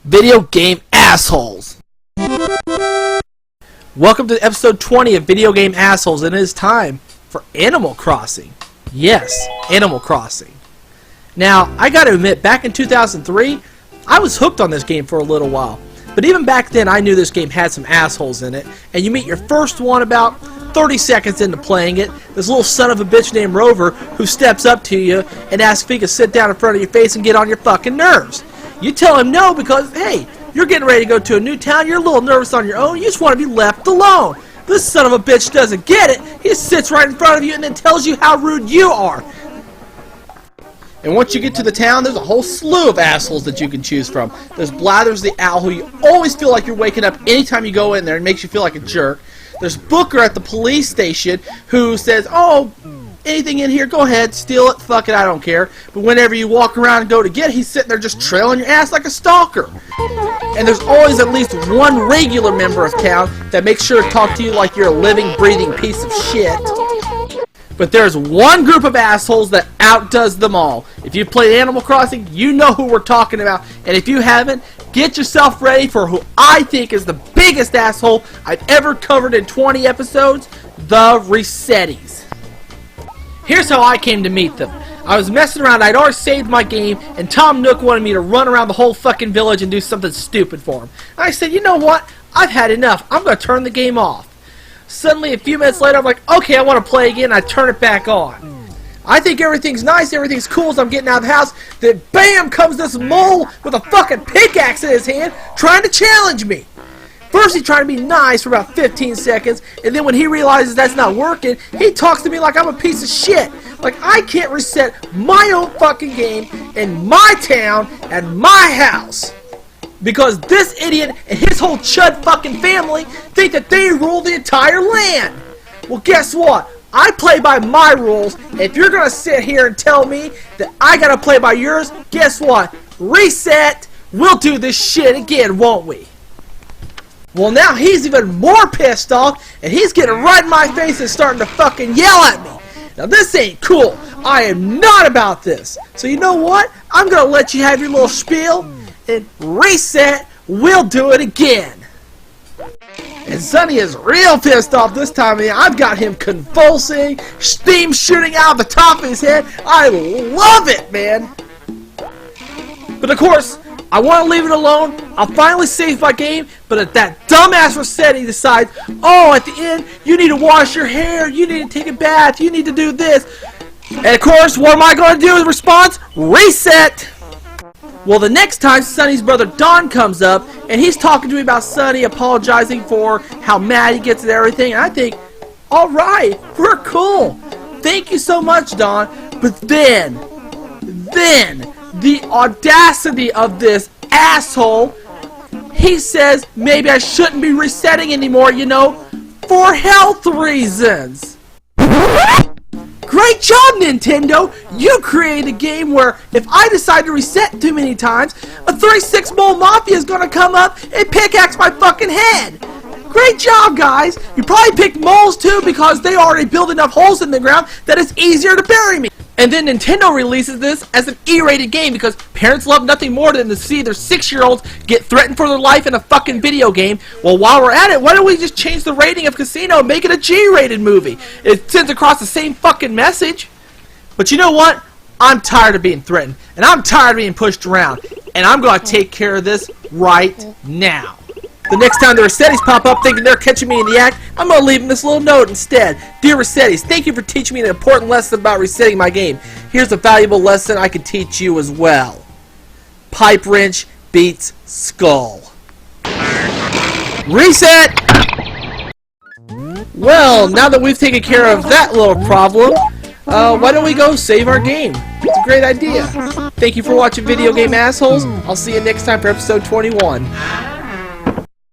Video game assholes. Welcome to episode 20 of Video Game Assholes, and it is time for Animal Crossing. Yes, Animal Crossing. Now, I gotta admit, back in 2003, I was hooked on this game for a little while. But even back then, I knew this game had some assholes in it, and you meet your first one about 30 seconds into playing it, this little son of a bitch named Rover who steps up to you and asks if he can sit down in front of your face and get on your fucking nerves. You tell him no because, hey, you're getting ready to go to a new town, you're a little nervous on your own, you just want to be left alone. This son of a bitch doesn't get it. He just sits right in front of you and then tells you how rude you are. And once you get to the town, there's a whole slew of assholes that you can choose from. There's Blathers the Owl, who you always feel like you're waking up anytime you go in there and makes you feel like a jerk. There's Booker at the police station, who says, oh, anything in here, go ahead, steal it, fuck it, I don't care. But whenever you walk around and go to get it, he's sitting there just trailing your ass like a stalker. And there's always at least one regular member of town that makes sure to talk to you like you're a living, breathing piece of shit. But there's one group of assholes that outdoes them all. If you've played Animal Crossing, you know who we're talking about. And if you haven't, get yourself ready for who I think is the biggest asshole I've ever covered in 20 episodes, the Resetties. Here's how I came to meet them. I was messing around, I'd already saved my game, and Tom Nook wanted me to run around the whole fucking village and do something stupid for him. And I said, you know what? I've had enough. I'm going to turn the game off. Suddenly, a few minutes later, I'm like, okay, I want to play again. I turn it back on. I think everything's nice, everything's cool as I'm getting out of the house. Then, bam, comes this mole with a fucking pickaxe in his hand trying to challenge me. First, he's trying to be nice for about 15 seconds, and then when he realizes that's not working, he talks to me like I'm a piece of shit. Like I can't reset my own fucking game in my town and my house. Because this idiot and his whole chud fucking family think that they rule the entire land. Well, guess what? I play by my rules. If you're going to sit here and tell me that I got to play by yours, guess what? Reset. We'll do this shit again, won't we? Well, now he's even more pissed off, and he's getting right in my face and starting to fucking yell at me. Now, this ain't cool. I am not about this. So, you know what? I'm going to let you have your little spiel, and Reset, we'll do it again. And Sonny is real pissed off this time. I've got him convulsing, steam shooting out of the top of his head. I love it, man. But, of course, I want to leave it alone. I'll finally save my game, but if that dumbass Rossetti decides, oh, at the end, you need to wash your hair, you need to take a bath, you need to do this. And of course, what am I going to do in response? Reset! Well, the next time, Sonny's brother Don comes up, and he's talking to me about Sonny apologizing for how mad he gets at everything, and I think, alright, we're cool. Thank you so much, Don. But then, the audacity of this asshole, he says maybe I shouldn't be resetting anymore, you know, for health reasons. Great job, Nintendo! You created a game where if I decide to reset too many times, a 36 mole mafia is gonna come up and pickaxe my fucking head. Great job, guys! You probably picked moles too because they already build enough holes in the ground that it's easier to bury me. And then Nintendo releases this as an E-rated game because parents love nothing more than to see their 6-year-olds get threatened for their life in a fucking video game. Well, while we're at it, why don't we just change the rating of Casino and make it a G-rated movie? It sends across the same fucking message. But you know what? I'm tired of being threatened, and I'm tired of being pushed around, and I'm going to take care of this right now. The next time the Resetties pop up thinking they're catching me in the act, I'm going to leave them this little note instead. Dear Resetties, thank you for teaching me an important lesson about resetting my game. Here's a valuable lesson I can teach you as well. Pipe wrench beats skull. Reset! Well, now that we've taken care of that little problem, why don't we go save our game? It's a great idea. Thank you for watching Video Game Assholes. I'll see you next time for episode 21.